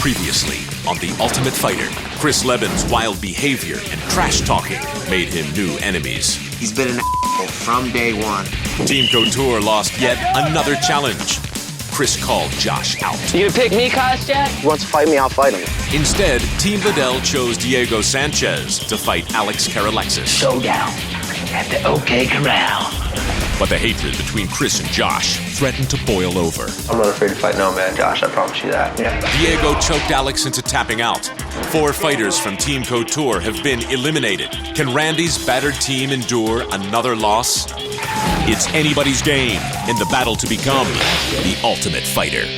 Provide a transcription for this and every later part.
Previously on The Ultimate Fighter, Chris Levin's wild behavior and trash-talking made him new enemies. He's been an a**hole from day one. Team Couture lost yet another challenge. Chris called Josh out. You gonna pick me, Kostya? He wants to fight me, I'll fight him. Instead, Team Liddell chose Diego Sanchez to fight Alex Karalexis. Showdown at the OK Corral. But the hatred between Chris and Josh threatened to boil over. I'm not afraid to fight no man, Josh, I promise you that. Yeah. Diego choked Alex into tapping out. 4 fighters from Team Couture have been eliminated. Can Randy's battered team endure another loss? It's anybody's game in the battle to become the Ultimate Fighter.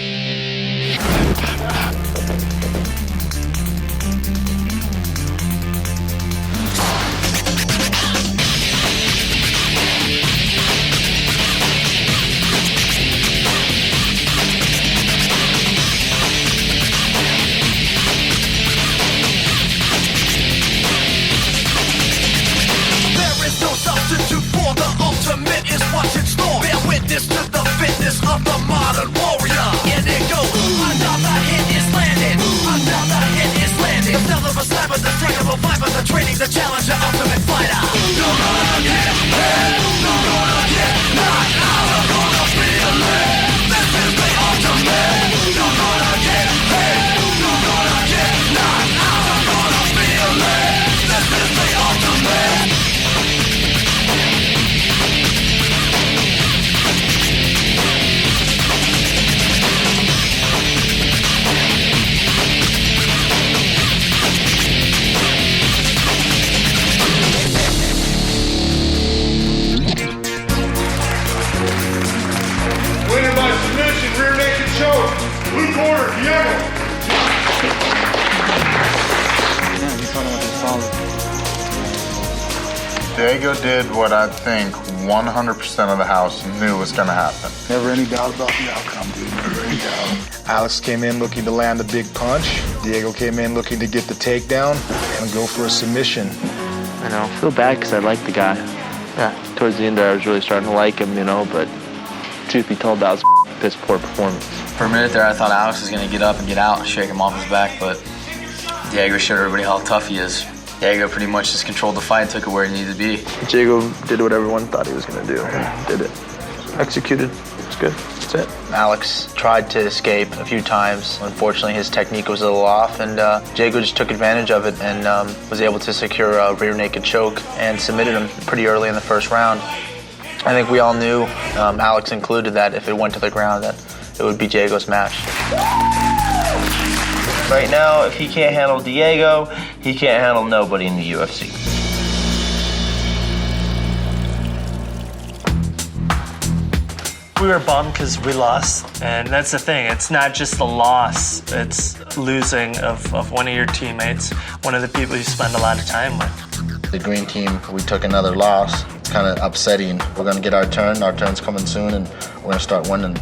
To the fitness of the modern warrior. And it goes, another hit is landed, another hit is landed. Another of a slapper, the strikeable viper, the training, the challenger, ultimate fighter. You're gonna get hit, you're gonna get knocked out, you're gonna feel it. This is the ultimate. You're gonna get hit, you're gonna get knocked out, you're gonna feel it. This is the ultimate. Blue corner, Diego! Diego did what I think 100% of the house knew was going to happen. Never any doubt about the outcome, dude. Never any doubt. Alex came in looking to land a big punch. Diego came in looking to get the takedown and go for a submission. I know, I feel bad because I like the guy. Yeah, towards the end there, I was really starting to like him, but truth be told, that was a piss poor performance. For a minute there, I thought Alex was going to get up and get out and shake him off his back, but Diego showed everybody how tough he is. Diego pretty much just controlled the fight and took it where he needed to be. Diego did what everyone thought he was going to do and did it. Executed. It's good. That's it. Alex tried to escape a few times. Unfortunately, his technique was a little off, and Diego just took advantage of it and was able to secure a rear naked choke and submitted him pretty early in the first round. I think we all knew, Alex included, that if it went to the ground, that it would be Diego's match. Right now, if he can't handle Diego, he can't handle nobody in the UFC. We were bummed because we lost, and that's the thing. It's not just the loss, it's losing of one of your teammates, one of the people you spend a lot of time with. The green team, we took another loss. It's kind of upsetting. We're going to get our turn. Our turn's coming soon, and we're going to start winning.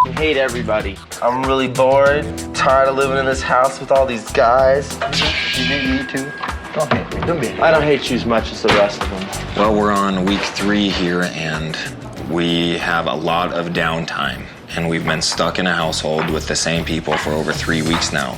I hate everybody. I'm really bored, tired of living in this house with all these guys. You hate me too? Don't hate me. Don't be. I don't hate you as much as the rest of them. Well, we're on week 3 here, and we have a lot of downtime. And we've been stuck in a household with the same people for over 3 weeks now.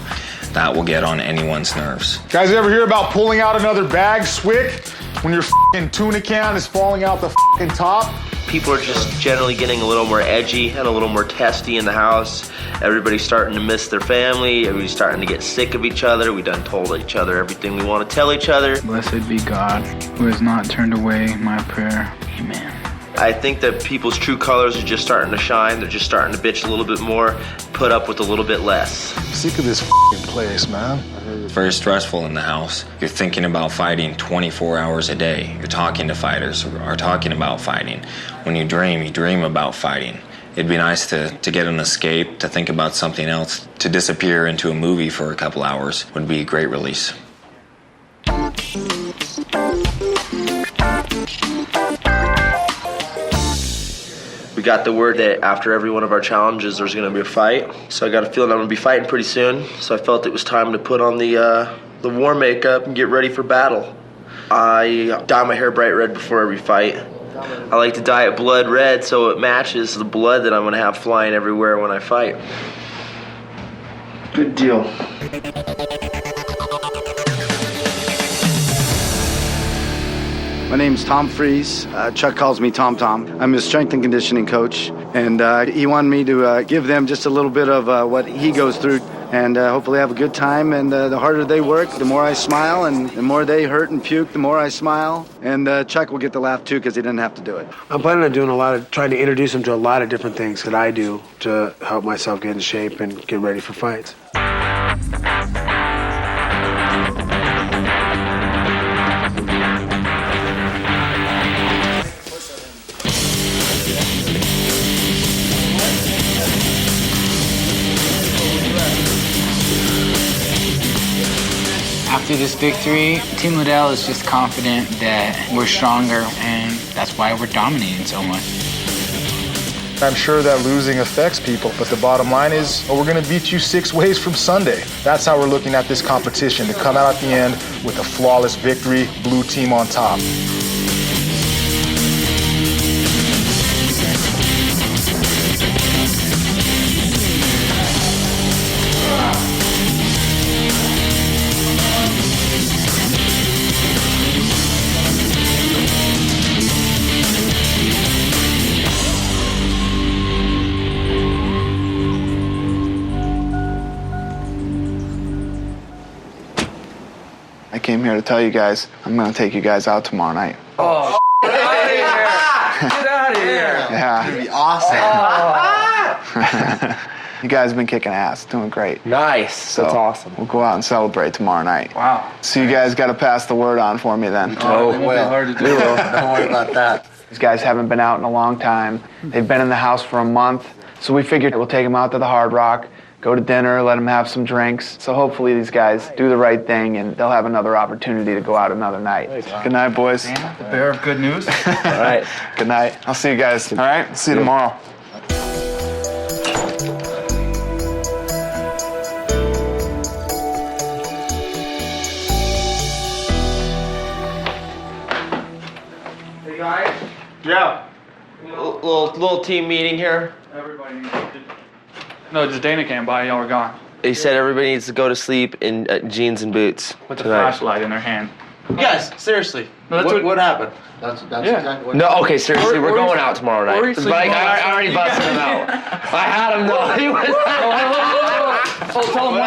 That will get on anyone's nerves. Guys, ever hear about pulling out another bag, Swick? When your f***ing tuna can is falling out the f***ing top? People are just generally getting a little more edgy and a little more testy in the house. Everybody's starting to miss their family. Everybody's starting to get sick of each other. We done told each other everything we want to tell each other. Blessed be God, who has not turned away my prayer. Amen. I think that people's true colors are just starting to shine. They're just starting to bitch a little bit more, put up with a little bit less. I'm sick of this f***ing place, man. It's very stressful in the house. You're thinking about fighting 24 hours a day. You're talking to fighters who are talking about fighting. When you dream about fighting. It'd be nice to get an escape, to think about something else. To disappear into a movie for a couple hours would be a great release. We got the word that after every one of our challenges there's going to be a fight. So I got a feeling I'm going to be fighting pretty soon. So I felt it was time to put on the war makeup and get ready for battle. I dye my hair bright red before every fight. I like to dye it blood red so it matches the blood that I'm going to have flying everywhere when I fight. Good deal. My name's Tom Freeze. Chuck calls me Tom Tom. I'm his strength and conditioning coach, and he wanted me to give them just a little bit of what he goes through, and hopefully have a good time. And the harder they work, the more I smile, and the more they hurt and puke, the more I smile. And Chuck will get the laugh too, because he didn't have to do it. I'm planning on doing trying to introduce him to a lot of different things that I do to help myself get in shape and get ready for fights. After this victory, Team Liddell is just confident that we're stronger, and that's why we're dominating so much. I'm sure that losing affects people, but the bottom line is, we're going to beat you 6 ways from Sunday. That's how we're looking at this competition, to come out at the end with a flawless victory, blue team on top. I came here to tell you guys I'm going to take you guys out tomorrow night. Oh, get out of here! Get out of here! Yeah. It's gonna be awesome. You guys have been kicking ass, doing great. Nice. So That's awesome. We'll go out and celebrate tomorrow night. Wow. So you guys got to pass the word on for me then. Oh, it won't be hard to do. We will. Don't worry about that. These guys haven't been out in a long time. They've been in the house for a month. So we figured we'll take them out to the Hard Rock, go to dinner, let them have some drinks. So hopefully these guys do the right thing and they'll have another opportunity to go out another night. Good night, boys. The bearer of good news. All right. Good night. I'll see you guys. All right. See you tomorrow. Hey guys. Yeah. Little team meeting here. Everybody needs to. No, just Dana came by. Y'all were gone. He said everybody needs to go to sleep in jeans and boots. With a tonight. flashlight in their hand. Guys, seriously. No, that's what happened? That's Yeah. exactly what. No, okay, seriously, we're going out tomorrow night. Or you sleep Like, on- I already busted him out. I had him though. He was. Oh, tell him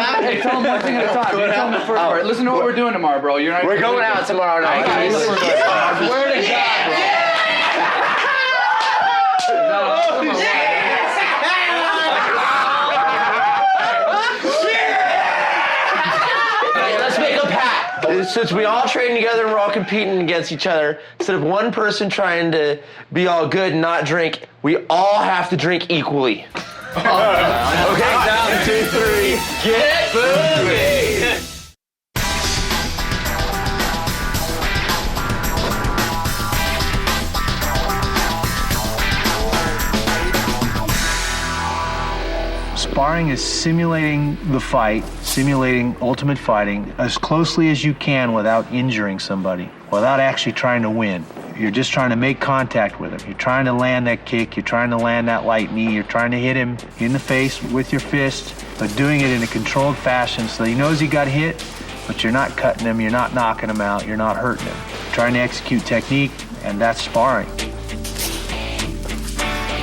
one thing at a time. You tell him the first part. Listen to what we're doing tomorrow, bro. You're not. We're going out tomorrow night, guys. I swear to God, bro. Let's make a pact. Since we all train together and we're all competing against each other, instead of one person trying to be all good and not drink, we all have to drink equally. Okay, 1, 2, 3, get moving! Sparring is simulating the fight, simulating ultimate fighting as closely as you can without injuring somebody, without actually trying to win. You're just trying to make contact with him. You're trying to land that kick. You're trying to land that light knee. You're trying to hit him in the face with your fist, but doing it in a controlled fashion so he knows he got hit, but you're not cutting him. You're not knocking him out. You're not hurting him. You're trying to execute technique, and that's sparring.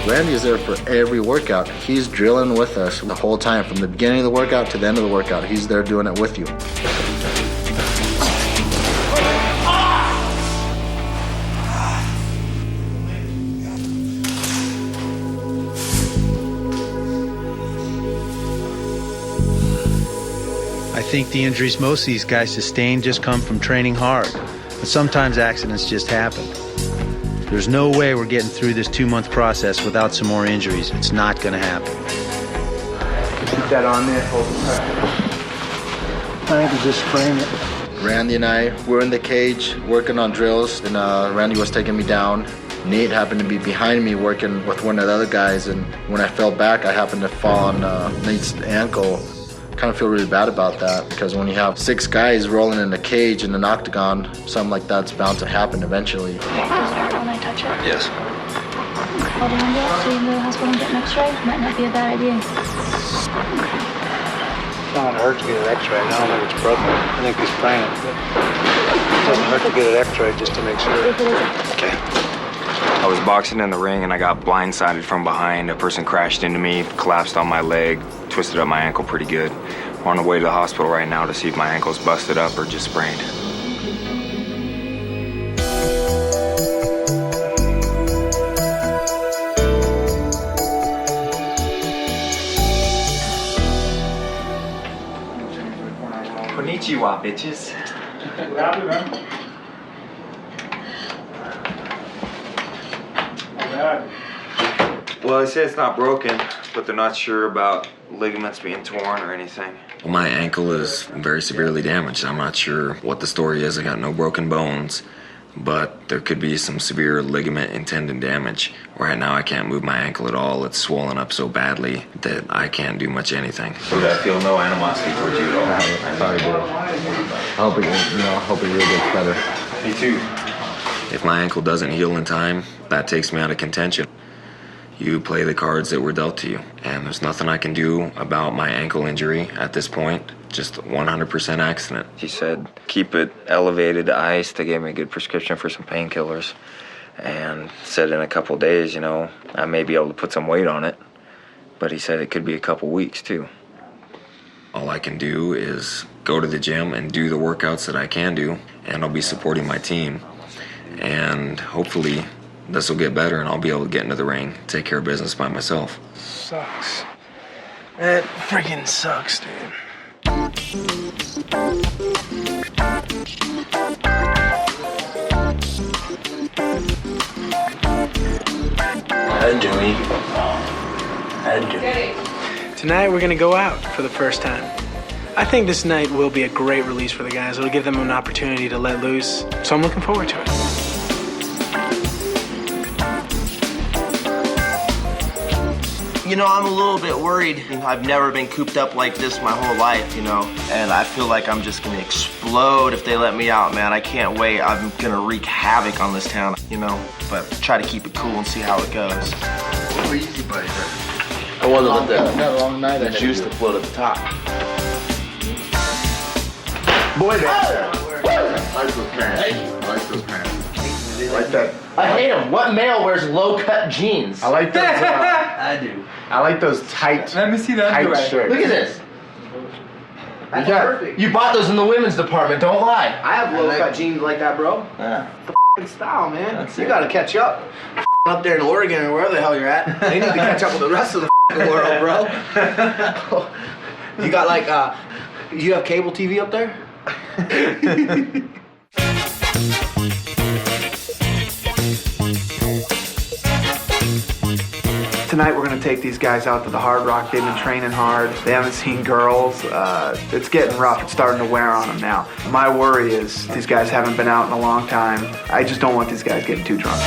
Randy is there for every workout. He's drilling with us the whole time, from the beginning of the workout to the end of the workout. He's there doing it with you. I think the injuries most of these guys sustain just come from training hard, but sometimes accidents just happen. There's no way we're getting through this 2-month process without some more injuries. It's not going to happen. Keep that on there. Hold it. I think just frame it. Randy and I were in the cage working on drills, and Randy was taking me down. Nate happened to be behind me working with one of the other guys, and when I fell back, I happened to fall on Nate's ankle. Kind of feel really bad about that, because when you have 6 guys rolling in a cage in an octagon, something like that's bound to happen eventually. Does it hurt when I touch it? Yes. Hold your hand up so you can go to the hospital and get an x-ray. Might not be a bad idea. not gonna hurt to get an x-ray. I don't think it's broken. I think he's spraying it, but it doesn't hurt to get an x-ray just to make sure. Okay. I was boxing in the ring and I got blindsided from behind. A person crashed into me, collapsed on my leg, twisted up my ankle pretty good. We're on the way to the hospital right now to see if my ankle's busted up or just sprained. Konnichiwa, bitches. Well, they say it's not broken, but they're not sure about ligaments being torn or anything. Well, my ankle is very severely damaged. I'm not sure what the story is. I got no broken bones, but there could be some severe ligament and tendon damage. Right now, I can't move my ankle at all. It's swollen up so badly that I can't do much anything. So I feel no animosity towards you at all. I thought I did. I hope it really gets better. Me too. If my ankle doesn't heal in time, that takes me out of contention. You play the cards that were dealt to you, and there's nothing I can do about my ankle injury at this point. Just 100% accident. He said, keep it elevated to ice. They gave me a good prescription for some painkillers, and said in a couple days, I may be able to put some weight on it, but he said it could be a couple weeks too. All I can do is go to the gym and do the workouts that I can do, and I'll be supporting my team, and hopefully this will get better and I'll be able to get into the ring, take care of business by myself. Sucks. It freaking sucks, dude. Tonight we're gonna go out for the first time. I think this night will be a great release for the guys. It'll give them an opportunity to let loose, so I'm looking forward to it. I'm a little bit worried. I've never been cooped up like this my whole life, and I feel like I'm just gonna explode if they let me out, man. I can't wait. I'm gonna wreak havoc on this town, but try to keep it cool and see how it goes. Easy, buddy. I want to let that long night. the juice to float at the top. Boy, I like those pants. I like that. I hate them. What male wears low-cut jeans? I like those. I do. I like those tight. Let me see that tight shirts. Look at this. You bought those in the women's department. Don't lie. I have low-cut jeans like that, bro. Yeah. The style, man. You gotta catch up. Up there in Oregon or wherever the hell you're at. They need to catch up with the rest of the world, bro. You got you have cable TV up there? Tonight we're going to take these guys out to the Hard Rock. They've been training hard. They haven't seen girls. It's getting rough. It's starting to wear on them now. My worry is these guys haven't been out in a long time. I just don't want these guys getting too drunk.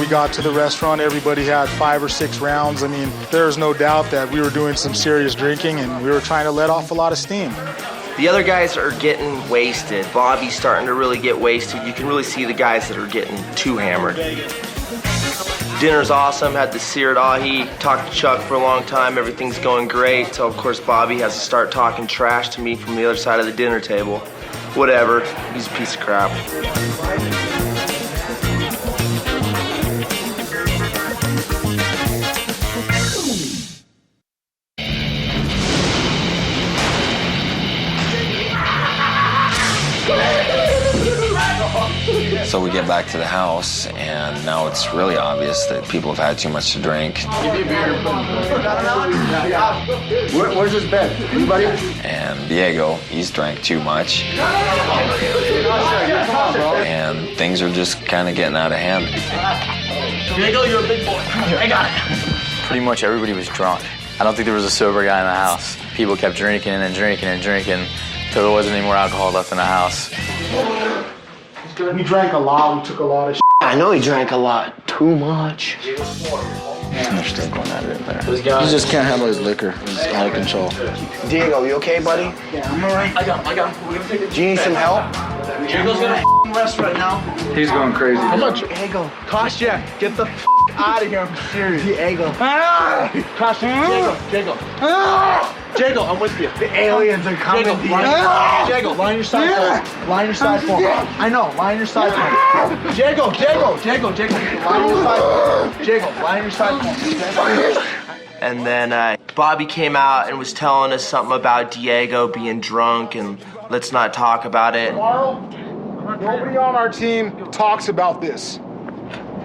Got to the restaurant, everybody had 5 or 6 rounds. I mean, there's no doubt that we were doing some serious drinking and we were trying to let off a lot of steam. The other guys are getting wasted. Bobby's starting to really get wasted. You can really see the guys that are getting too hammered. Dinner's awesome, had the seared ahi, talked to Chuck for a long time, everything's going great. So of course Bobby has to start talking trash to me from the other side of the dinner table. Whatever, he's a piece of crap. So we get back to the house, and now it's really obvious that people have had too much to drink. Where's his bed? Anybody? And Diego, he's drank too much. And and things are just kind of getting out of hand. Diego, you're a big boy. I got it. Pretty much everybody was drunk. I don't think there was a sober guy in the house. People kept drinking and drinking and drinking until there wasn't any more alcohol left in the house. We drank a lot. We took a lot of shit. I know he drank a lot. Too much. They're still going at it there. He just can't handle his liquor. He's out of control. Diego, you okay, buddy? Yeah, I'm alright. I got him. We're gonna take it. Do you need some help? Diego's gonna rest right now. He's going crazy. How much? Diego, Kostya, get the out of here. I'm serious. Diego. Kostya, Diego. Diego, I'm with you. The aliens are coming. Diego, line your side for him. Line your side for him. I know, line your side for him. Diego. Line your side for him. Diego, line your side for him. And then Bobby came out and was telling us something about Diego being drunk and let's not talk about it. Tomorrow, nobody on our team talks about this.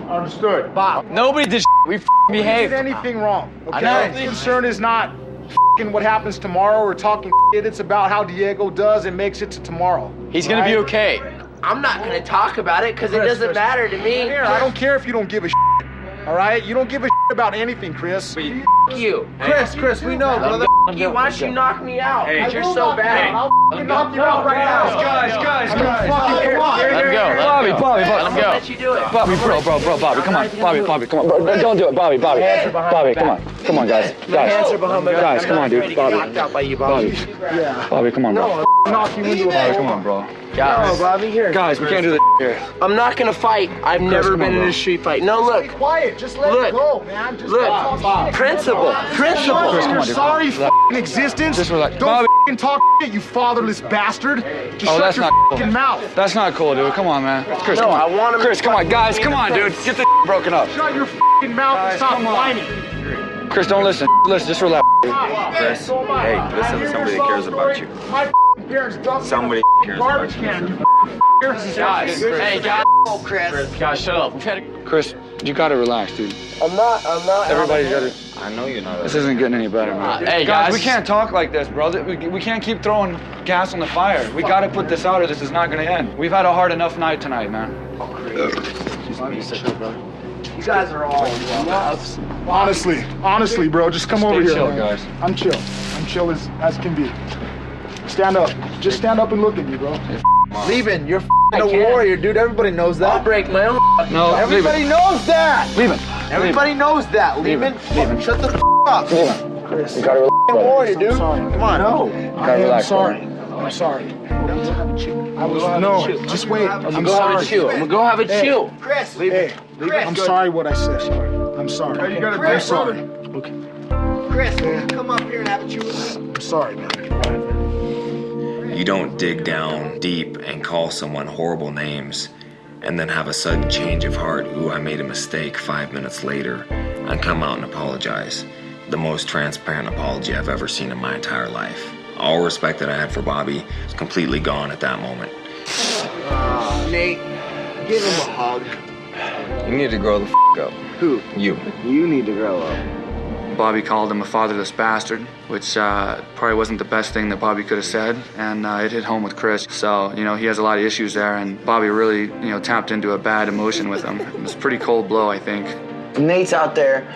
Understood. Bob. Nobody did we behaved. Did anything wrong. Okay? I know. The concern is not what happens tomorrow or talking shit. It's about how Diego does and makes it to tomorrow. He's gonna be okay. I'm not gonna talk about it because it doesn't matter to me. I don't care if you don't give a shit. All right? You don't give a shit about anything, Chris. You. Chris, we know, brother. You. Why don't you knock me out? Hey, you're so bad. I'll knock you out right now. Guys. Let him go. Bobby. Let him go. Let you do it. Bobby, bro, Bobby, come on. Bobby, come on. Bro, don't do it, Bobby. Bobby, come on. Come on, guys. Hands are behind my back. Guys, come on, dude. Bobby. Knocked out by you, Bobby. Yeah. Bobby, come on, bro. Knock you into a Bobby, come on, bro. No, Bobby, here. Guys, we can't do this here. I'm not gonna fight. I've never come been on, in bro. a street fight. No, look. Be quiet. Just let Look. it go, man. Just Look. talk shit. Principle. Chris, come on, your dude. sorry Relax. f***ing existence. Just relax. Don't Bobby. f***ing talk shit, you fatherless bastard. Just Oh, shut that's your not cool. f***ing mouth. That's not cool, dude. Come on, man. Chris, No, come on. I want him to Chris, come on, guys. Come on, dude. Get this broken up. Shut your f***ing mouth and stop come on. whining. Chris, don't listen. Listen, just relax. Chris, hey, listen to somebody that cares about you. My parents dumped Somebody me in cares a garbage about can. Guys, hey guys. Chris. Guys, shut up. We've had a Chris, you gotta relax, dude. I'm not. Everybody's gotta. I know you're not. This isn't getting any better, man. Hey, guys, guys. we can't talk like this, bro. We can't keep throwing gas on the fire. We gotta put this out or this is not gonna end. We've had a hard enough night tonight, man. You guys are all nuts. Honestly, bro, just come over stay here, chill, man. guys. I'm chill. I'm chill as can be. Stand up. Just stand up and look at me, bro. Leaving, you're a warrior, dude. Everybody knows that. I'll break my own. No, Everybody knows that. leave it. Everybody knows that. Leave it. Shut the up. Chris, You gotta relax. Warrior, dude. sorry. Come on. No, I am relax, sorry. I'm sorry. I was no. Just wait. I'm I'm gonna have a chew. I'm gonna go have a chew. Chris, Hey, Chris, I'm sorry what I said. I'm sorry. I'm sorry. Okay. Chris, come up here and have a chew with me. I'm sorry, man. You don't dig down deep and call someone horrible names and then have a sudden change of heart. Ooh, I made a mistake 5 minutes later and come out and apologize. The most transparent apology I've ever seen in my entire life. All respect that I had for Bobby was completely gone at that moment. Nate, give him a hug. You need to grow the up. Who? You. You need to grow up. Bobby called him a fatherless bastard, which probably wasn't the best thing that Bobby could have said, and it hit home with Chris. So, he has a lot of issues there, and Bobby really, tapped into a bad emotion with him. It was a pretty cold blow, I think. Nate's out there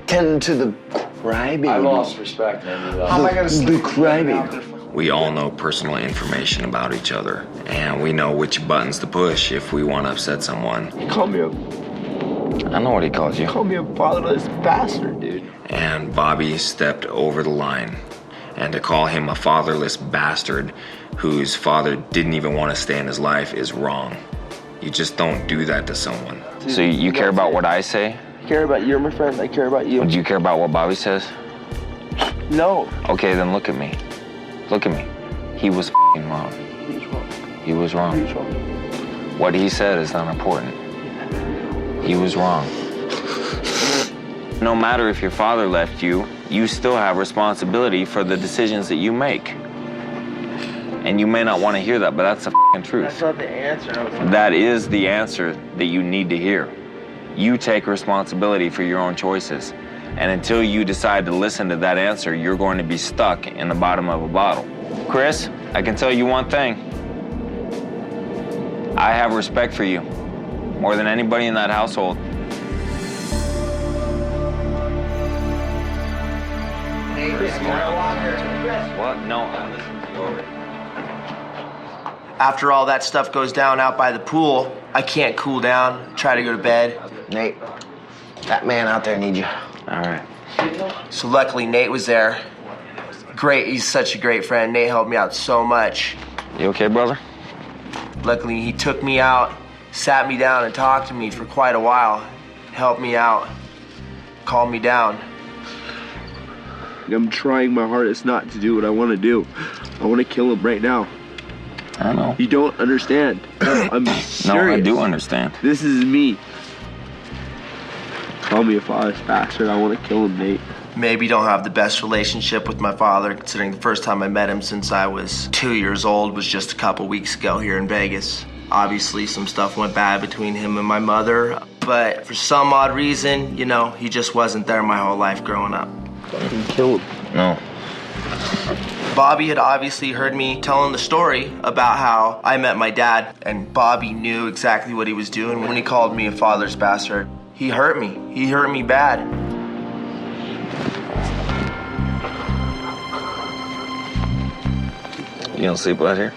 tending to the crybaby. I lost respect, man. How am I gonna The crybaby. We all know personal information about each other, and we know which buttons to push if we want to upset someone. He called me I know what he calls you. a fatherless bastard, dude. And Bobby stepped over the line. And to call him a fatherless bastard whose father didn't even want to stay in his life is wrong. You just don't do that to someone. So you care about what I say? I care about you, my friend. I care about you. Do you care about what Bobby says? No. Okay, then look at me. Look at me. He was f***ing wrong. He was wrong. What he said is not important. He was wrong. No matter if your father left you, you still have responsibility for the decisions that you make. And you may not want to hear that, but that's the f***ing truth. That's not the answer. That is the answer that you need to hear. You take responsibility for your own choices. And until you decide to listen to that answer, you're going to be stuck in the bottom of a bottle. Chris, I can tell you one thing. I have respect for you, more than anybody in that household. What? No, I listened to you already. After all that stuff goes down out by the pool, I can't cool down, try to go to bed. Nate, that man out there needs you. All right. So luckily Nate was there. Great, he's such a great friend. Nate helped me out so much. You okay, brother? Luckily he took me out, sat me down and talked to me for quite a while. Helped me out, calmed me down. I'm trying my hardest not to do what I want to do. I want to kill him right now. I know. You don't understand. I'm serious. No, I do understand. This is me. Call me a fatherless bastard. I want to kill him, Nate. Maybe don't have the best relationship with my father, considering the first time I met him since I was 2 years old was just a couple weeks ago here in Vegas. Obviously, some stuff went bad between him and my mother, but for some odd reason, you know, he just wasn't there my whole life growing up. Fucking kill him. No. Bobby had obviously heard me telling the story about how I met my dad, and Bobby knew exactly what he was doing when he called me a fatherless bastard. He hurt me. He hurt me bad. You gonna sleep out here?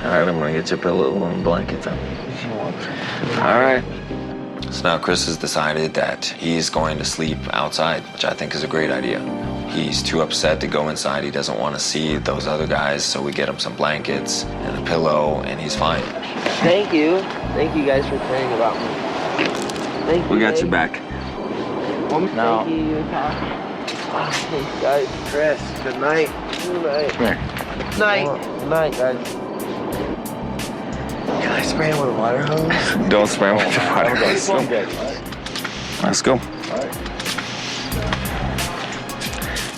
All right, I'm gonna get you a pillow and blankets. All right. So now Chris has decided that he's going to sleep outside, which I think is a great idea. He's too upset to go inside. He doesn't want to see those other guys, so we get him some blankets and a pillow, and he's fine. Thank you. Thank you guys for caring about me. Thank you. We got your back. No. Thank you. Thanks, guys. Chris, good night. Good night. Come here. Night. Good night, guys. Can I spray him with a water hose? Don't spray him with the water hose. Let's go.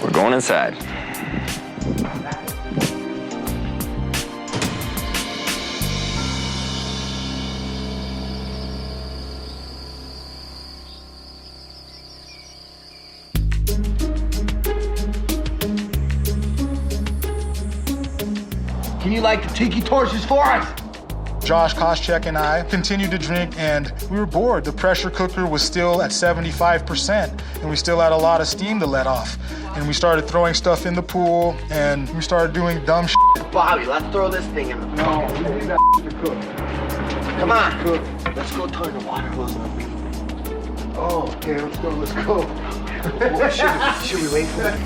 We're going inside. Can you light the tiki torches for us? Josh Koscheck and I continued to drink, and we were bored. The pressure cooker was still at 75%, and we still had a lot of steam to let off. And we started throwing stuff in the pool, and we started doing dumb shit. Bobby, let's throw this thing in the pool. No, we need that to cook. Come on. Let's go turn the water hose on. Oh, okay, let's go. Should we wait for it?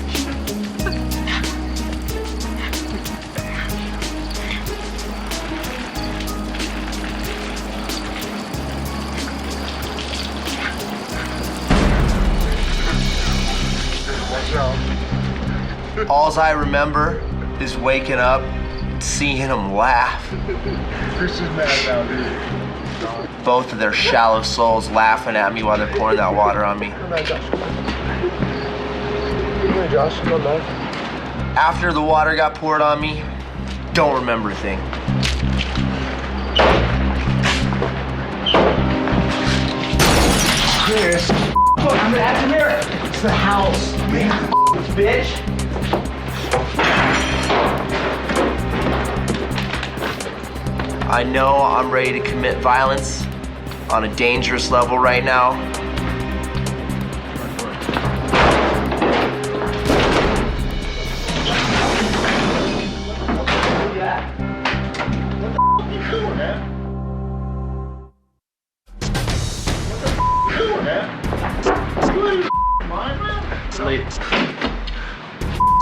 Alls I remember is waking up, seeing him laugh. Chris is mad now, dude. Both of their shallow souls laughing at me while they're pouring that water on me. Good night, Josh. Good night, Josh. Good night. After the water got poured on me, don't remember a thing. Chris, look, I'm gonna have to hear it. It's the house. Man, bitch. I know I'm ready to commit violence on a dangerous level right now.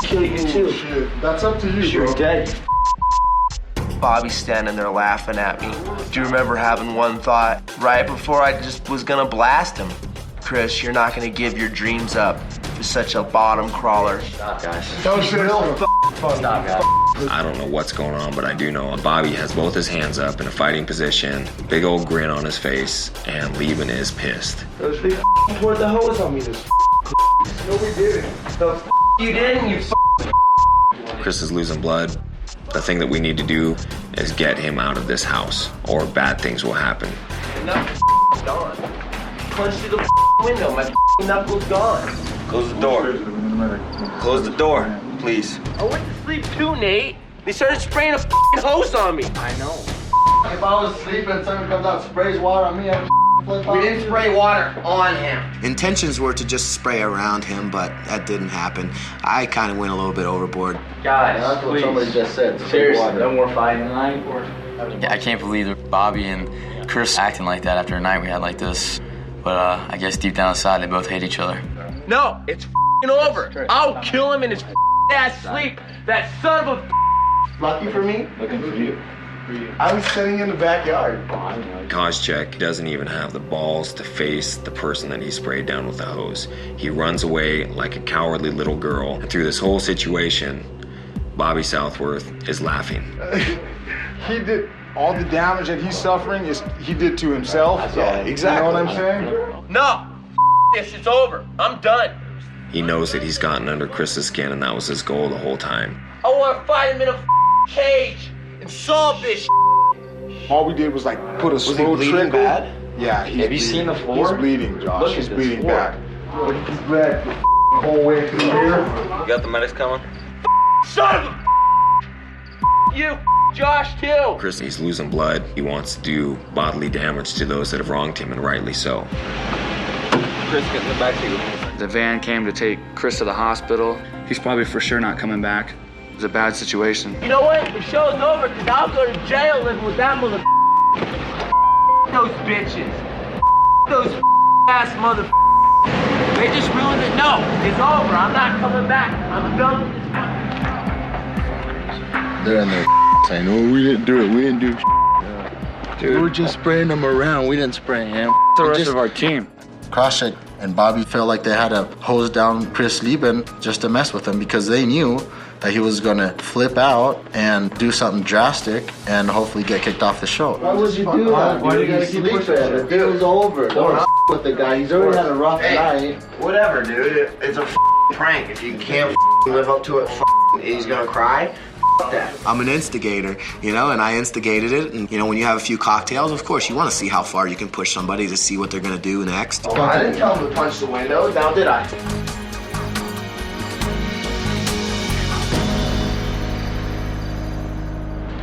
Kill you too. Shit, that's up to you, You're bro. dead. Bobby's standing there laughing at me. Do you remember having one thought right before I just was gonna blast him? Chris, you're not gonna give your dreams up for such a bottom crawler. Stop, guys. That was real fun. Stop, guys. I don't know what's going on, but I do know Bobby has both his hands up in a fighting position, big old grin on his face, and Lieben is pissed. Those big poured the hose on me. This No, we didn't. you didn't, you Chris is losing blood. The thing that we need to do is get him out of this house, or bad things will happen. gone. Punched through the window. My knuckles gone. Close the door. Close the door, please. I went to sleep too, Nate. They started spraying a hose on me. I know. if I was sleeping and someone comes out and sprays water on me, I'd flip out. We didn't spray water on him. Intentions were to just spray around him, but that didn't happen. I kind of went a little bit overboard. Guys, That's what somebody just said. Seriously, water. no more fighting tonight. Yeah, I can't believe that Bobby and Chris acting like that after a night we had like this. But I guess deep down inside, they both hate each other. No, it's over. I'll kill him in his ass sleep. That son of a. Lucky for me. Looking for you. I was sitting in the backyard. Koscheck doesn't even have the balls to face the person that he sprayed down with the hose. He runs away like a cowardly little girl. And through this whole situation, Bobby Southworth is laughing. He did all the damage that he's suffering is he did to himself. Yeah, exactly. You know what I'm saying? No, this is over. I'm done. He knows that he's gotten under Chris's skin, and that was his goal the whole time. I want to fight him in a cage and solve this. All we did was like put a slow bleeding trickle. bad? Yeah. Have you seen the floor? He's bleeding, Josh. Look at He's this bleeding floor. bad. Look at his leg, the whole way through here. You got the medics coming? Son of a. You, Josh, too. Chris, he's losing blood. He wants to do bodily damage to those that have wronged him, and rightly so. Chris, get in the back seat. The van came to take Chris to the hospital. He's probably for sure not coming back. It's a bad situation. You know what? The show's over because I'll go to jail living with that mother. Those bitches. Those ass mother. They just ruined it. No, it's over. I'm not coming back. I'm done with this. They're in there saying, "Oh, we didn't do it. We didn't do." Dude, we were just spraying them around. We didn't spray him. The rest of our team. Koscheck and Bobby felt like they had to hose down Chris Lieben just to mess with him because they knew that he was going to flip out and do something drastic and hopefully get kicked off the show. Why would you do that? Why did you keep pushing it? It was over. Don't with the guy. He's already had a rough night. Whatever, dude. It's a prank. If you can't live up to it, he's gonna cry. That. I'm an instigator, you know, and I instigated it. And, you know, when you have a few cocktails, of course, you want to see how far you can push somebody to see what they're going to do next. Oh, I didn't tell him to punch the window, now did I?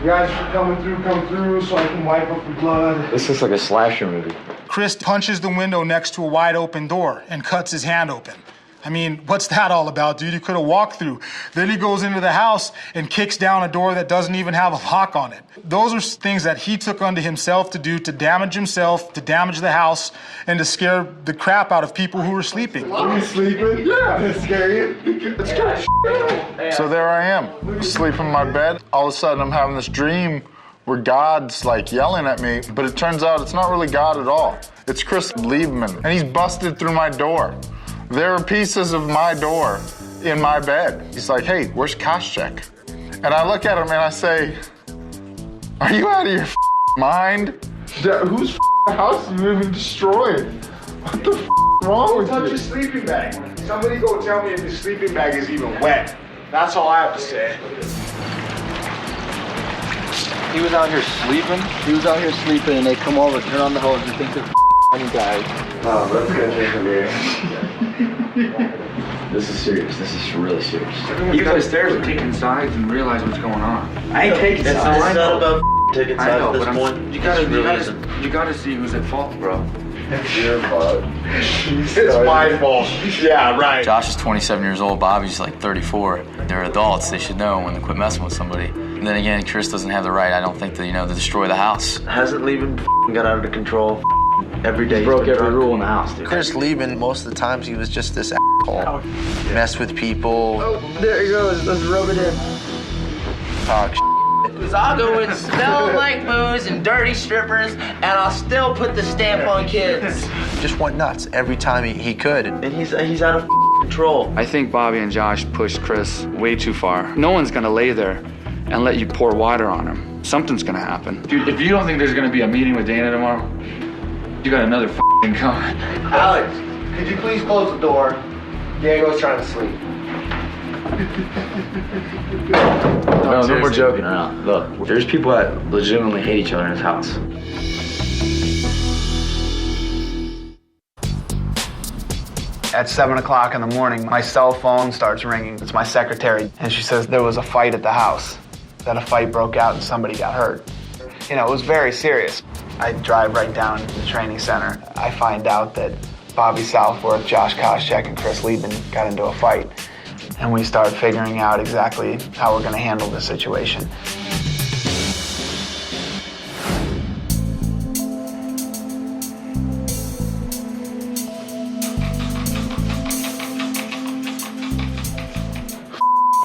You guys are come through so I can wipe up the blood. This looks like a slasher movie. Chris punches the window next to a wide open door and cuts his hand open. I mean, what's that all about, dude? You could have walked through. Then he goes into the house and kicks down a door that doesn't even have a lock on it. Those are things that he took unto himself to do to damage himself, to damage the house, and to scare the crap out of people who were sleeping. Are you sleeping? Yeah. That's scary. It's scary. So there I am, asleep in my bed. All of a sudden, I'm having this dream where God's like yelling at me, but it turns out it's not really God at all. It's Chris Liebman, and he's busted through my door. There are pieces of my door in my bed. He's like, "Hey, where's Koscheck?" And I look at him and I say, "Are you out of your mind? Whose house are you even destroying? What the wrong with you? Touch your sleeping bag. Somebody go tell me if his sleeping bag is even wet. That's all I have to say." He was out here sleeping? He was out here sleeping and they come over, turn on the hose, and think they're guys. Oh, let's go drink a beer. This is serious. This is really serious. You upstairs and taking sides and realize what's going on. I ain't taking sides. It's not about taking I sides know, at this but point. you gotta see who's at fault, bro. It's your fault. It's my fault. Yeah, right. Josh is 27 years old. Bobby's like 34. They're adults. They should know when to quit messing with somebody. And then again, Chris doesn't have the right, I don't think, to, to destroy the house. Hasn't Lieben got out of control? Every day. He broke every rule in the house, dude. Chris Lieben, most of the times he was just this asshole. Messed with people. Oh, there he goes. Let's rub it in. Talk Because I'll go and smell like booze and dirty strippers, and I'll still put the stamp on kids. Just went nuts every time he could. And he's out of control. I think Bobby and Josh pushed Chris way too far. No one's gonna lay there and let you pour water on him. Something's gonna happen. Dude, if you don't think there's gonna be a meeting with Dana tomorrow, you got another f***ing coming. Alex, could you please close the door? Diego's trying to sleep. No more joking around. Look, there's people that legitimately hate each other in this house. At 7 o'clock in the morning, my cell phone starts ringing. It's my secretary, and she says there was a fight at the house, that a fight broke out and somebody got hurt. You know, it was very serious. I drive right down to the training center. I find out that Bobby Southworth, Josh Koscheck, and Chris Lieben got into a fight. And we start figuring out exactly how we're going to handle the situation.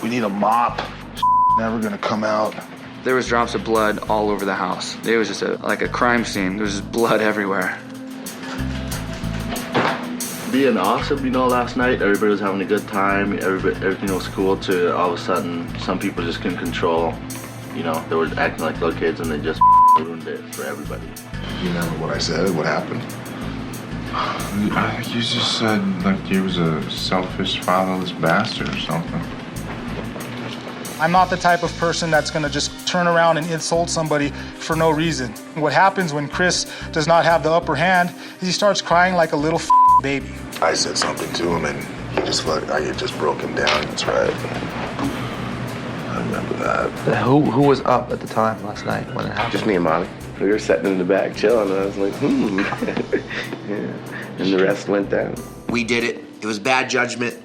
We need a mop. Never gonna come out. There was drops of blood all over the house. It was just like a crime scene. There was just blood everywhere. Being awesome, you know, last night, everybody was having a good time, everything was cool, to all of a sudden, some people just couldn't control, you know, they were acting like little kids and they just ruined it for everybody. You remember what I said? What happened? You just said, like, he was a selfish, fatherless bastard or something. I'm not the type of person that's gonna just turn around and insult somebody for no reason. What happens when Chris does not have the upper hand is he starts crying like a little baby. I said something to him and it just broke him down. That's right. I remember that. Who was up at the time last night when it happened? Just me and Bobby. We were sitting in the back chilling, and I was like, yeah. And the rest went down. We did it. It was bad judgment.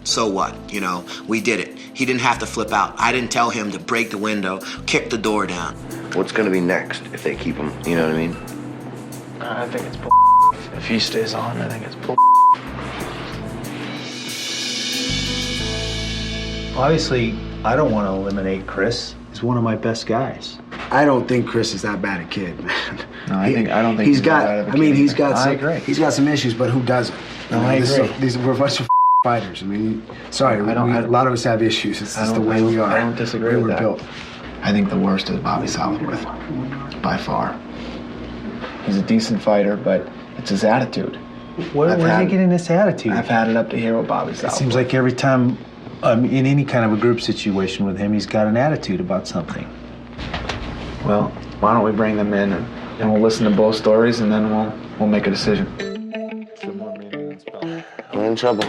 So what? You know, we did it. He didn't have to flip out. I didn't tell him to break the window, kick the door down. What's gonna be next if they keep him? You know what I mean? I think it's bull. If he stays on, I think it's bull. Obviously, I don't want to eliminate Chris. He's one of my best guys. I don't think Chris is that bad a kid, man. No, I don't think he's that got. bad of a I mean, kid he's either. got. I Some, agree. He's got some issues, but who doesn't? No, I agree. We're a bunch of fighters. I mean, sorry, a lot of us have issues. It's just the way we are. I don't disagree with we're that. built. I think the worst is Bobby Southworth, by far. He's a decent fighter, but it's his attitude. Where's he getting this attitude? I've had it up to here with Bobby Southworth. It seems like every time in any kind of a group situation with him, he's got an attitude about something. Well, why don't we bring them in and we'll listen to both stories and then we'll make a decision. I'm in trouble.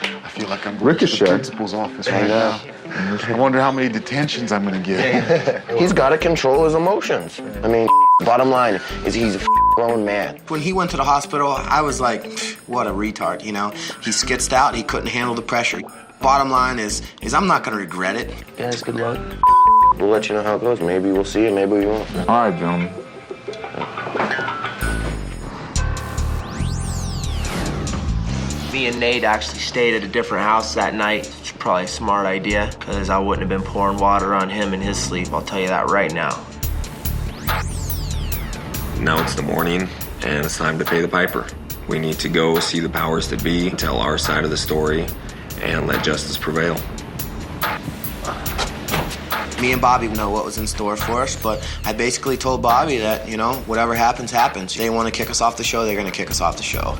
I feel like I'm going to the principal's office right now. I wonder how many detentions I'm going to get. He's got to control his emotions. I mean, bottom line is he's a grown man. When he went to the hospital, I was like, what a retard, you know? He skitzed out, he couldn't handle the pressure. Bottom line is I'm not gonna regret it. Guys, good luck. We'll let you know how it goes. Maybe we'll see it, maybe we won't. All right, gentlemen. Me and Nate actually stayed at a different house that night. It's probably a smart idea, because I wouldn't have been pouring water on him in his sleep, I'll tell you that right now. Now it's the morning, and it's time to pay the piper. We need to go see the powers that be, tell our side of the story, and let justice prevail. Me and Bobby know what was in store for us, but I basically told Bobby that, you know, whatever happens, happens. If they want to kick us off the show, they're going to kick us off the show.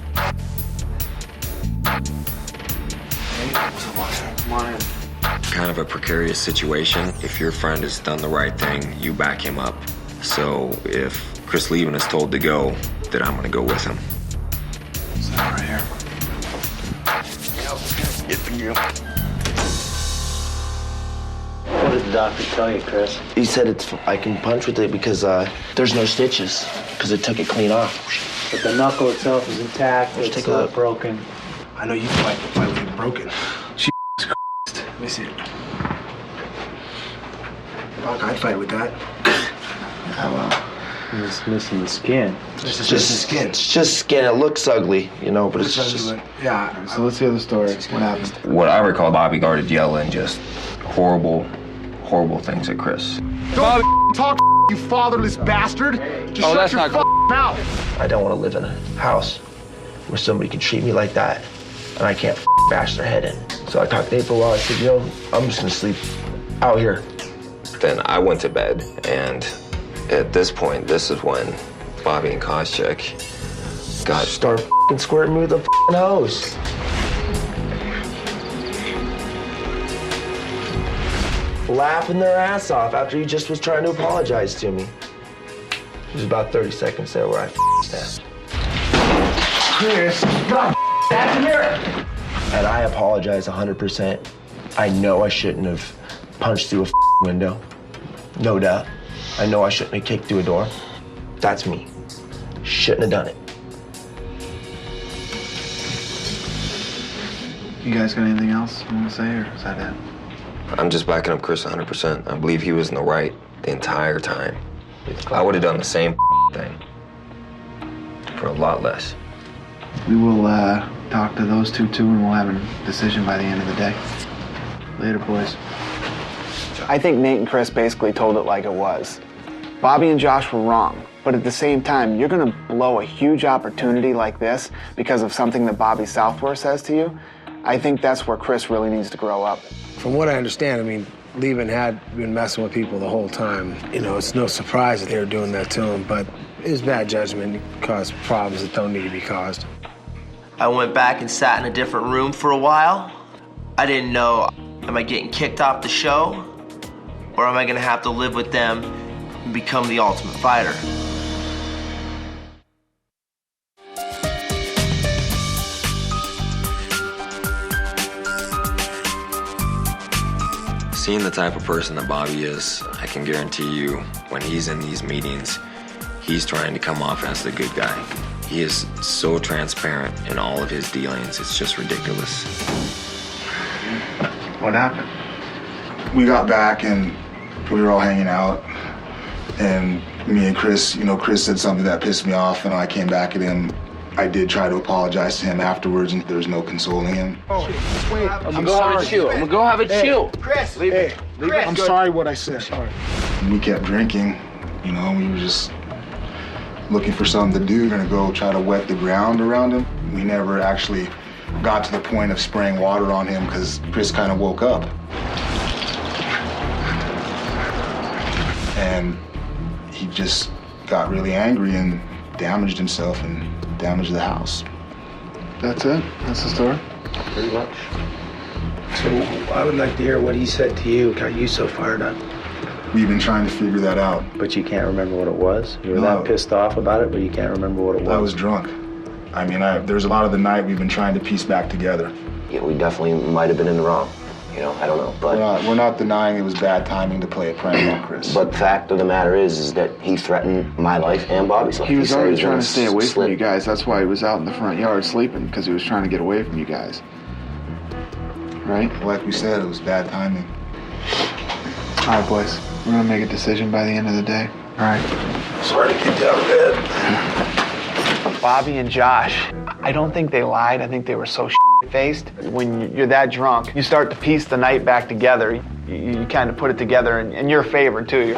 Kind of a precarious situation. If your friend has done the right thing, you back him up. So if Chris Lieben is told to go, then I'm going to go with him. Is that right here? Get the gear. What did the doctor tell you, Chris? He said I can punch with it because there's no stitches, because it took it clean off. But the knuckle itself is intact. Let's take It's a not look. broken. I know you fight with it broken. Jesus Christ. Let me see it. Fuck, I'd fight with that. He's missing the skin. It's just skin. It's just skin. It looks ugly, you know, but it's Looks just... ugly, but yeah. So let's hear the story. What happened? What I recall, Bobby guarded yelling just horrible things at Chris. Don't talk, you fatherless bastard. Just shut your mouth. I don't want to live in a house where somebody can treat me like that and I can't bash their head in. So I talked to Nate for a while. I said, yo, I'm just going to sleep out here. Then I went to bed, and at this point, this is when Bobby and Koscheck got... Start squirting me with a hose. Laughing their ass off after he just was trying to apologize to me. There's about 30 seconds there where I snapped. Chris, God, that's here. And I apologize 100%. I know I shouldn't have punched through a window. No doubt. I know I shouldn't have kicked through a door. That's me. Shouldn't have done it. You guys got anything else you want to say, or is that it? I'm just backing up Chris 100%. I believe he was in the right the entire time. I would have done the same thing for a lot less. We will talk to those two too, and we'll have a decision by the end of the day. Later, boys. I think Nate and Chris basically told it like it was. Bobby and Josh were wrong, but at the same time, you're gonna blow a huge opportunity like this because of something that Bobby Southworth says to you. I think that's where Chris really needs to grow up. From what I understand, I mean, Levin had been messing with people the whole time. You know, it's no surprise that they were doing that to him, but his bad judgment caused problems that don't need to be caused. I went back and sat in a different room for a while. I didn't know, am I getting kicked off the show? Or am I gonna have to live with them and become the Ultimate Fighter? Seeing the type of person that Bobby is, I can guarantee you, when he's in these meetings, he's trying to come off as the good guy. He is so transparent in all of his dealings, it's just ridiculous. What happened? We got back and we were all hanging out, and me and Chris, Chris said something that pissed me off, and I came back at him. I did try to apologize to him afterwards, and there was no consoling him. Oh, wait, I'm gonna go have a chew. I'm gonna go have a chew. Chris, leave it. I'm sorry what I said. Sorry. We kept drinking, we were just looking for something to do, gonna go try to wet the ground around him. We never actually got to the point of spraying water on him because Chris kind of woke up. And he just got really angry and damaged himself and damaged the house. That's it? That's the story? Pretty much. So I would like to hear what he said to you, got you so fired up. We've been trying to figure that out. But you can't remember what it was? You were that pissed off about it, but you can't remember what it was? I was drunk. I mean, there's a lot of the night we've been trying to piece back together. Yeah, we definitely might have been in the wrong. I don't know, but... We're not denying it was bad timing to play a prank on Chris. But the fact of the matter is that he threatened my life and Bobby's life. He was already said trying to stay away slip. from you guys. That's why he was out in the front yard sleeping, because he was trying to get away from you guys. Right? Like we said, it was bad timing. All right, boys. We're gonna make a decision by the end of the day. All right? Sorry to get down bad. Bobby and Josh, I don't think they lied. I think they were so faced. When you're that drunk, you start to piece the night back together. You kind of put it together in your favor, too.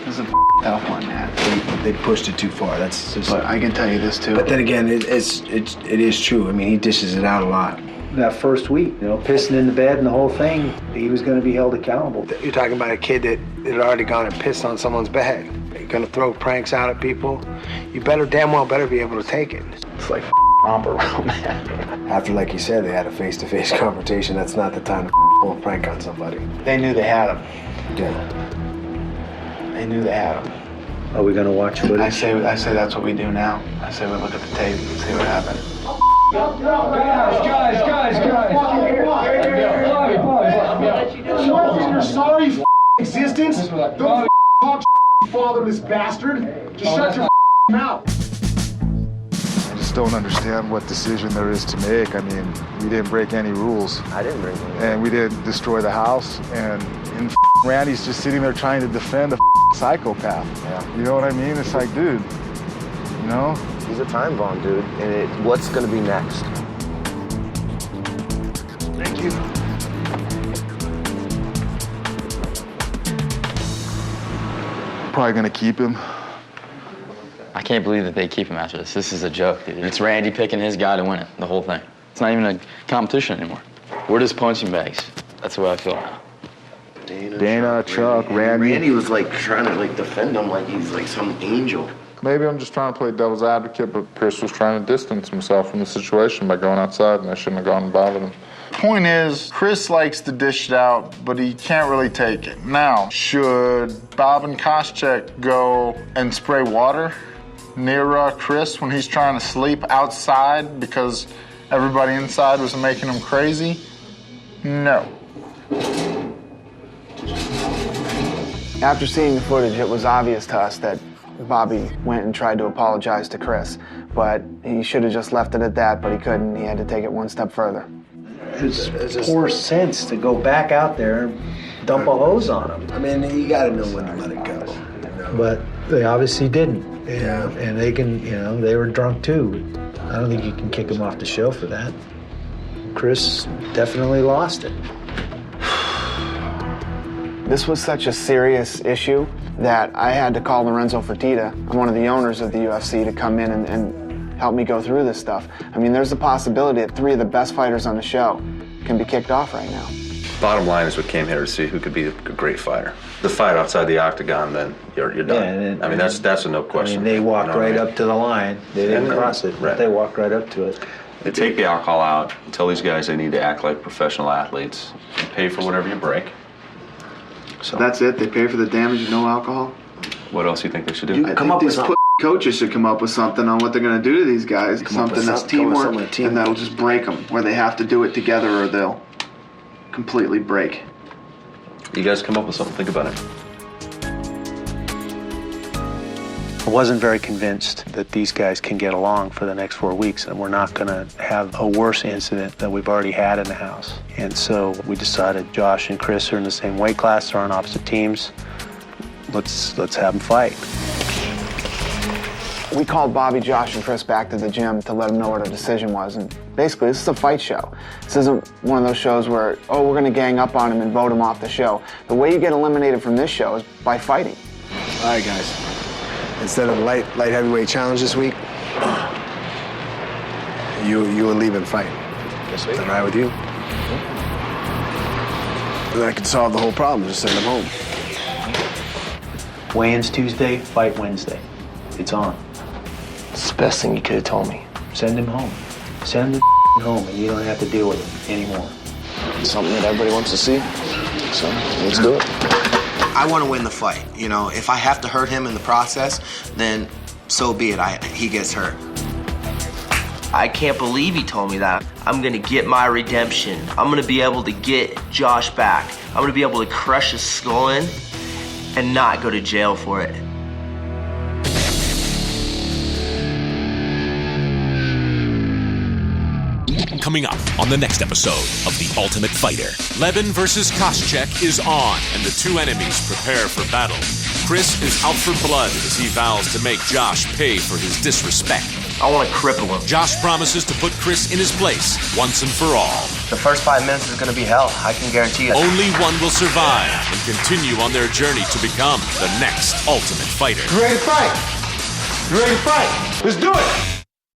This is a tough one, man. They pushed it too far. That's just... But I can tell you this, too. But then again, it is true. I mean, he dishes it out a lot. That first week, pissing in the bed and the whole thing, he was going to be held accountable. You're talking about a kid that had already gone and pissed on someone's bed. You're going to throw pranks out at people. You damn well better be able to take it. It's like romp around, man. After, like you said, they had a face-to-face confrontation. That's not the time to pull a prank on somebody. They knew they had him. Yeah. They knew they had him. Are we going to watch footage? I say that's what we do now. I say we look at the tape and see what happened. Guys. What's in your sorry existence? Don't talk fatherless bastard. Just shut your mouth. I just don't understand what decision there is to make. I mean, we didn't break any rules. I didn't break any rules. And we didn't destroy the house. And Randy's just sitting there trying to defend a psychopath. Yeah. You know what I mean? It's like, dude, He's a time bomb, dude. And what's going to be next? Thank you. Probably going to keep him. I can't believe that they keep him after this. This is a joke, dude. It's Randy picking his guy to win it, the whole thing. It's not even a competition anymore. We're just punching bags. That's the way I feel now. Dana, Chuck, Randy. Randy was trying to defend him like he's like some angel. Maybe I'm just trying to play devil's advocate, but Chris was trying to distance himself from the situation by going outside, and I shouldn't have gone and bothered him. Point is, Chris likes to dish it out, but he can't really take it. Now, should Bob and Koscheck go and spray water near Chris when he's trying to sleep outside because everybody inside was making him crazy? No. After seeing the footage, it was obvious to us that Bobby went and tried to apologize to Chris, but he should have just left it at that, but he couldn't. He had to take it one step further. It's poor sense to go back out there and dump a hose on him. I mean, you got to know when to let it go. You know? But they obviously didn't. And they can, they were drunk too. I don't think you can kick them off the show for that. Chris definitely lost it. This was such a serious issue that I had to call Lorenzo Fertitta, one of the owners of the UFC, to come in and help me go through this stuff. I mean, there's the possibility that 3 of the best fighters on the show can be kicked off right now. Bottom line is we came here to see who could be a great fighter. The fight outside the octagon, then you're done. Yeah, I mean, that's a no question. I mean, they walked right up to the line. They didn't cross it, but they walked right up to it. They take the alcohol out, tell these guys they need to act like professional athletes, and pay for whatever you break. So that's it? They pay for the damage and no alcohol? What else do you think they should do? I think these coaches should come up with something on what they're going to do to these guys. Something that's teamwork, and that'll just break them, where they have to do it together or they'll completely break. You guys come up with something, think about it. I wasn't very convinced that these guys can get along for the next 4 weeks, and we're not going to have a worse incident than we've already had in the house. And so we decided Josh and Chris are in the same weight class, they're on opposite teams. Let's have them fight. We called Bobby, Josh, and Chris back to the gym to let them know what our decision was. And basically, this is a fight show. This isn't one of those shows where, oh, we're going to gang up on him and vote him off the show. The way you get eliminated from this show is by fighting. All right, guys. Instead of the light heavyweight challenge this week, you and Leben fight. Is that all right with you? Then I could solve the whole problem. Just send them home. Weigh-ins Tuesday, fight Wednesday. It's on. It's the best thing you could have told me. Send him home. Send him home, and you don't have to deal with him anymore. It's something that everybody wants to see, so let's do it. I want to win the fight. If I have to hurt him in the process, then so be it. He gets hurt. I can't believe he told me that. I'm gonna get my redemption. I'm gonna be able to get Josh back. I'm gonna be able to crush his skull in and not go to jail for it. Coming up on the next episode of The Ultimate Fighter, Leben versus Koscheck is on, and the two enemies prepare for battle. Chris is out for blood as he vows to make Josh pay for his disrespect. I want to cripple him. Josh promises to put Chris in his place once and for all. The first 5 minutes is going to be hell. I can guarantee you. Only one will survive and continue on their journey to become the next Ultimate Fighter. You ready to fight? You ready to fight? Let's do it!